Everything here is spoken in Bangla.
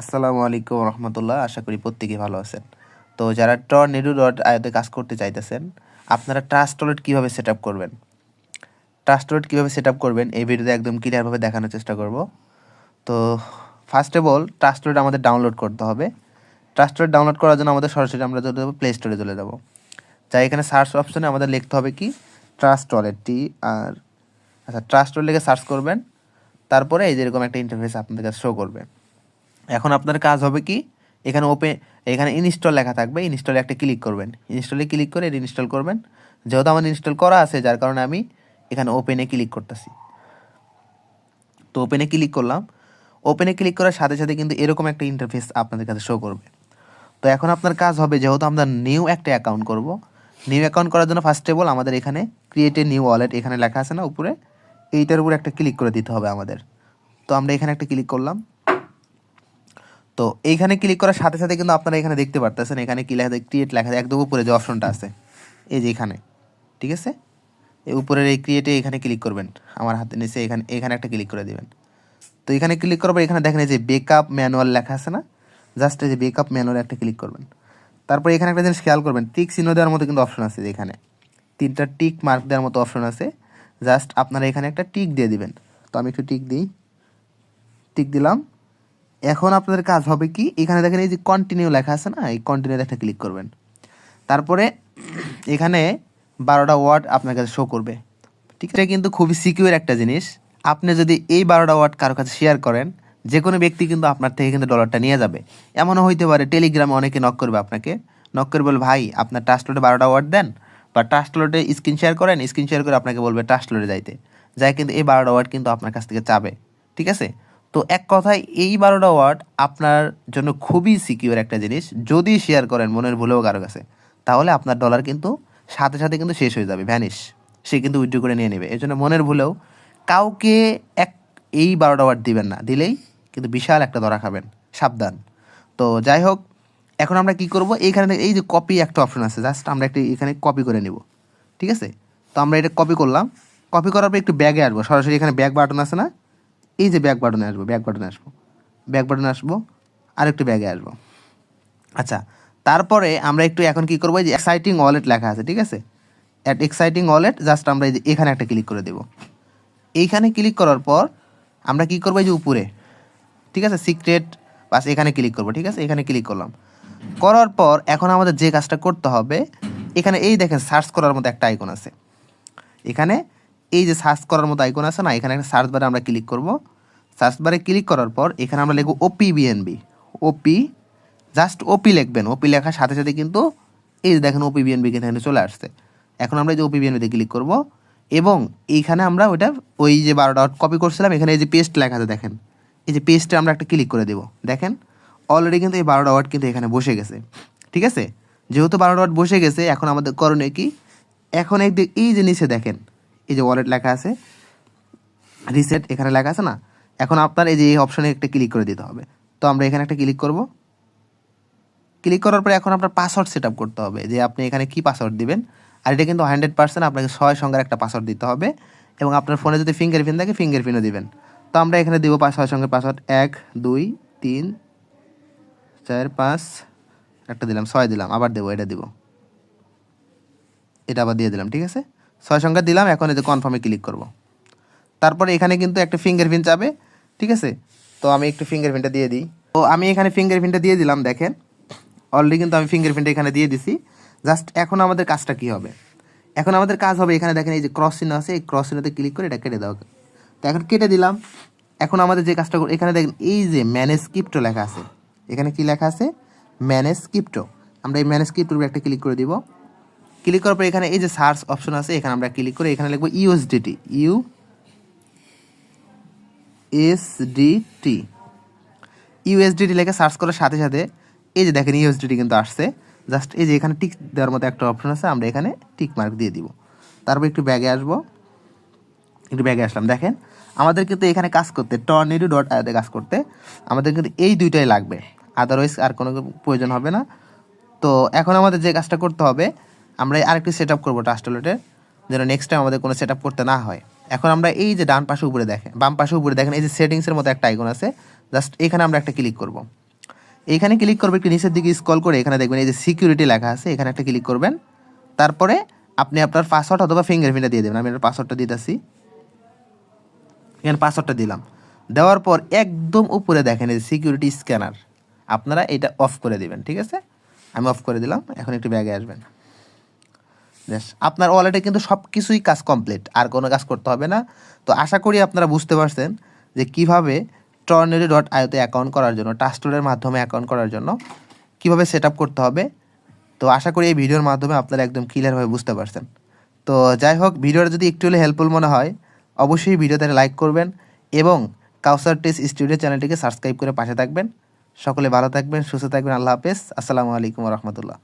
আসসালামু আলাইকুম রহমতুল্লাহ। আশা করি প্রত্যেকেই ভালো আছেন। তো যারা টর্নেডো.io-তে কাজ করতে চাইতেছেন, আপনারা ট্রাস্টওয়ালেট কীভাবে সেট আপ করবেন, এই ভিডিওতে একদম ক্লিয়ারভাবে দেখানোর চেষ্টা করব। তো ফার্স্ট অফ অল ট্রাস্টওয়ালেট আমাদের ডাউনলোড করতে হবে। ট্রাস্টওয়ালেট ডাউনলোড করার জন্য আমাদের সরাসরি আমরা চলে যাবো প্লে স্টোরে চলে যাব। যাই এখানে সার্চ অপশনে আমাদের লিখতে হবে কি ট্রাস্টওয়ালেট ট্রাস্টওয়ালেট লিখে সার্চ করবেন। তারপরে এই যেরকম একটা ইন্টারফেস আপনাদের কাছে শো করবে। এখন আপনার কাজ হবে কি এখানে ইনস্টল লেখা থাকবে, ইনস্টলে একটা ক্লিক করবেন। ইনস্টলে ক্লিক করে এটা ইনস্টল করবেন। যেহেতু আমার ইনস্টল করা আছে যার কারণে আমি এখানে ওপেনে ক্লিক করতেছি। তো ওপেনে ক্লিক করলাম। ওপেনে ক্লিক করার সাথে সাথে কিন্তু এরকম একটা ইন্টারফেস আপনাদের কাছে শো করবে। তো এখন আপনার কাজ হবে, যেহেতু আমরা নিউ একটা অ্যাকাউন্ট করব, নিউ অ্যাকাউন্ট করার জন্য ফার্স্ট অফ অল আমাদের এখানে ক্রিয়েট এ নিউ ওয়ালেট এখানে লেখা আছে না উপরে, এইটার উপরে একটা ক্লিক করে দিতে হবে আমাদের। তো আমরা এখানে একটা ক্লিক করলাম। তো এইখানে ক্লিক করার সাথে সাথে কিন্তু আপনারা এখানে দেখতে পারতেছেন এখানে কি লেখা, ক্রিয়েট লেখা একদম উপরে যে অপশনটা আছে এই যে এখানে, ঠিক আছে, এই উপরের এই ক্রিয়েটে এখানে ক্লিক করবেন। আমার হাতে নিচে এখানে একটা ক্লিক করে দেবেন। তো এখানে ক্লিক করার পর এখানে দেখেন এই যে বেকআপ ম্যানুয়াল লেখা আছে না, জাস্ট এই যে বেকআপ ম্যানুয়াল একটা ক্লিক করবেন। তারপর এখানে একটা জিনিস খেয়াল করবেন, টিক চিহ্ন দেওয়ার মতো কিন্তু অপশন আছে, এখানে 3টা টিক মার্ক দেওয়ার মতো অপশন আছে। জাস্ট আপনারা এখানে একটা টিক দিয়ে দিবেন। তো আমি একটু টিক দিলাম। এখন আপনাদের কাজ হবে কি, এখানে দেখেন এই যে কন্টিনিউ লেখা আছে না, এই কন্টিনিউ একটা ক্লিক করবেন। তারপরে এখানে 12টা ওয়ার্ড আপনার কাছে শো করবে, ঠিক আছে। কিন্তু খুবই সিকিউর একটা জিনিস, আপনি যদি এই 12টা ওয়ার্ড কারো কাছে শেয়ার করেন, যে কোনো ব্যক্তি কিন্তু আপনার থেকে কিন্তু ডলারটা নিয়ে যাবে। এমনও হইতে পারে টেলিগ্রামে অনেকে নক করবে আপনাকে, নক করে বলবে ভাই আপনার ট্রাস্টওয়ালেটে 12টা ওয়ার্ড দেন, বা ট্রাস্টওয়ালেটে স্ক্রিন শেয়ার করেন, স্ক্রিন শেয়ার করে আপনাকে বলবে ট্রাস্টওয়ালেটে যাই কিন্তু এই 12টা ওয়ার্ড কিন্তু আপনার কাছ থেকে চাবে, ঠিক আছে। তো এক কথায় এই 12টা ওয়ার্ড আপনার জন্য খুবই সিকিউর একটা জিনিস। যদি শেয়ার করেন মনের ভুলেও কারো কাছে, তাহলে আপনার ডলার কিন্তু সাথে সাথে কিন্তু শেষ হয়ে যাবে, ভ্যানিশ, সে কিন্তু উইথড্র করে নিয়ে নেবে। এই জন্য মনের ভুলেও কাউকে এই 12টা ওয়ার্ড দিবেন না, দিলেই কিন্তু বিশাল একটা ধরা খাবেন, সাবধান। তো যাই হোক, এখন আমরা কি করব, এইখানে এই যে কপি একটা অপশন আছে, জাস্ট আমরা একটা এখানে কপি করে নিব, ঠিক আছে। তো আমরা এটা কপি করলাম। কপি করার পর একটু ব্যাগে আসবো, সরাসরি এখানে ব্যাক বাটন আছে না, এই যে ব্যাক বাটনে আসবো, আর একটু ব্যাগে আসবো। আচ্ছা, তারপরে আমরা একটু এখন কি করবো, এই যে এক্সাইটিং ওয়ালেট লেখা আছে, ঠিক আছে, অ্যাট এক্সাইটিং ওয়ালেট, জাস্ট আমরা এই যে এখানে একটা ক্লিক করে দেবো। এইখানে ক্লিক করার পর আমরা কি করবো, এই যে উপরে, ঠিক আছে, সিক্রেট বাস এখানে ক্লিক করবো, ঠিক আছে, এখানে ক্লিক করার পর এখন আমাদের যে কাজটা করতে হবে, এখানে এই দেখেন সার্চ করার মতো একটা আইকন আছে, এখানে এই যে সার্চ করার মতো আইকন আছে না, এখানে একটা সার্চ বারে আমরা ক্লিক করব। সার্চ বারে ক্লিক করার পর এখানে আমরা লিখব ওপি, জাস্ট ওপি লিখবেন। ওপি লেখার সাথে সাথে কিন্তু এই যে দেখেন ওপি বিএনবি এখানে চলে আসছে। এখন আমরা এই যে ওপি বিএনবিতে ক্লিক করব এবং এইখানে আমরা ওই যে 12টা কপি করছিলাম, এখানে এই যে পেস্ট লেখা আছে দেখেন, এই যে পেস্টে আমরা একটা ক্লিক করে দেব। দেখেন অলরেডি কিন্তু এই 12টা ওয়ার্ড কিন্তু এখানে বসে গেছে, ঠিক আছে। যেহেতু 12টা ওয়ার্ড বসে গেছে, এখন আমাদের করণীয় কি, এখন এই যে নিচে দেখেন এই যে ওয়ালেট লেখা আছে, রিসেট এখানে লেখা আছে না, এখন আপনার এই যে এই অপশনে একটা ক্লিক করে দিতে হবে। তো আমরা এখানে একটা ক্লিক করব। ক্লিক করার পরে এখন আপনার পাসওয়ার্ড সেট আপ করতে হবে, যে আপনি এখানে কি পাসওয়ার্ড দিবেন। আর এটা কিন্তু 100% আপনাকে 6 সংখ্যার একটা পাসওয়ার্ড দিতে হবে, এবং আপনার ফোনে যদি ফিঙ্গারপ্রিন্ট থাকে ফিঙ্গারপ্রিন্টও দিবেন। তো আমরা এখানে দিব 6 সংখ্যার পাসওয়ার্ড, 1 2 3 4 5, একটা দিলাম, 6 দিলাম, আবার দেবো, এটা আবার দিয়ে দিলাম, ঠিক আছে, 6 সংখ্যা দিলাম। এখন এই যে কনফার্মে ক্লিক করব। তারপরে এখানে কিন্তু একটা ফিঙ্গারপ্রিন্ট যাবে, ঠিক আছে। তো আমি একটু ফিঙ্গারপ্রিন্টটা দিয়ে দিই। তো আমি এখানে ফিঙ্গারপ্রিন্টটা দিয়ে দিলাম, দেখেন অলরেডি কিন্তু আমি ফিঙ্গারপ্রিন্টটা এখানে দিয়ে দিছি। জাস্ট এখন আমাদের কাজটা কি হবে, এখন আমাদের কাজ হবে, এখানে দেখেন এই যে ক্রস চিহ্ন আছে, এই ক্রস চিহ্নতে ক্লিক করে এটা কেটে দাও। তো এখন কেটে দিলাম। এখন আমাদের যে কাজটা, এখানে দেখেন এই যে ম্যানেজ ক্রিপ্টো লেখা আছে, এখানে কি লেখা আছে, ম্যানেজ ক্রিপ্টো। আমরা এই ম্যানেজ ক্রিপ্টোর একটা ক্লিক করে দিব। ক্লিক করার পর এখানে এই যে সার্চ অপশন আছে, এখানে আমরা ক্লিক করে এখানে লিখবো ইউএসডিটি লেখে সার্চ করার সাথে সাথে এই যে দেখেন ইউএসডিটি কিন্তু আসছে। জাস্ট এই যে এখানে টিক দেওয়ার মতো একটা অপশন আছে, আমরা এখানে টিক মার্ক দিয়ে দিব। তারপর একটু ব্যাগে আসলাম। দেখেন আমাদের কিন্তু এখানে কাজ করতে টর্নেডো.io-তে কাজ করতে আমাদের কিন্তু এই দুইটাই লাগবে, আদারওয়াইজ আর কোনো প্রয়োজন হবে না। তো এখন আমাদের যে কাজটা করতে হবে, আমরা আরেকটু সেট আপ করবো ট্রাস্টওয়ালেটের, যেন নেক্সট টাইম আমাদের কোনো সেট আপ করতে না হয়। এখন আমরা এই যে বাম পাশে উপরে দেখেন এই যে সেটিংসের মতো একটা আইকন আছে, জাস্ট এখানে আমরা একটা ক্লিক করব। এইখানে ক্লিক করবেন, একটু নিচের দিকে স্ক্রল করে এখানে দেখবেন এই যে সিকিউরিটি লেখা আছে, এখানে একটা ক্লিক করবেন। তারপরে আপনি আপনার পাসওয়ার্ড অথবা ফিঙ্গারপ্রিন্টটা দিয়ে দেবেন। আমি আপনার পাসওয়ার্ডটা দিতেছি, এখানে পাসওয়ার্ডটা দিলাম। দেওয়ার পর একদম উপরে দেখেন এই সিকিউরিটি স্ক্যানার, আপনারা এটা অফ করে দিবেন। ঠিক আছে, আমি অফ করে দিলাম। এখন একটু ব্যাগে আসবেন। আপনার ওয়ালেটে কিন্তু সব কিছুই কাজ কমপ্লিট, আর কোনো কাজ করতে হবে না। তো আশা করি আপনারা বুঝতে পারছেন যে কীভাবে Tornado.io-তে অ্যাকাউন্ট করার জন্য, ট্রাস্টুডের মাধ্যমে অ্যাকাউন্ট করার জন্য কীভাবে সেট আপ করতে হবে। তো আশা করি এই ভিডিওর মাধ্যমে আপনারা একদম ক্লিয়ারভাবে বুঝতে পারছেন। তো যাই হোক, ভিডিওটা যদি একটু হলে হেল্পফুল মনে হয় অবশ্যই ভিডিওতে লাইক করবেন এবং কাউসার টেস স্টুডিও চ্যানেলটিকে সাবস্ক্রাইব করে পাশে থাকবেন। সকলে ভালো থাকবেন, সুস্থ থাকবেন। আল্লাহ হাফেজ। আসসালামু আলাইকুম রহমতুল্লাহ।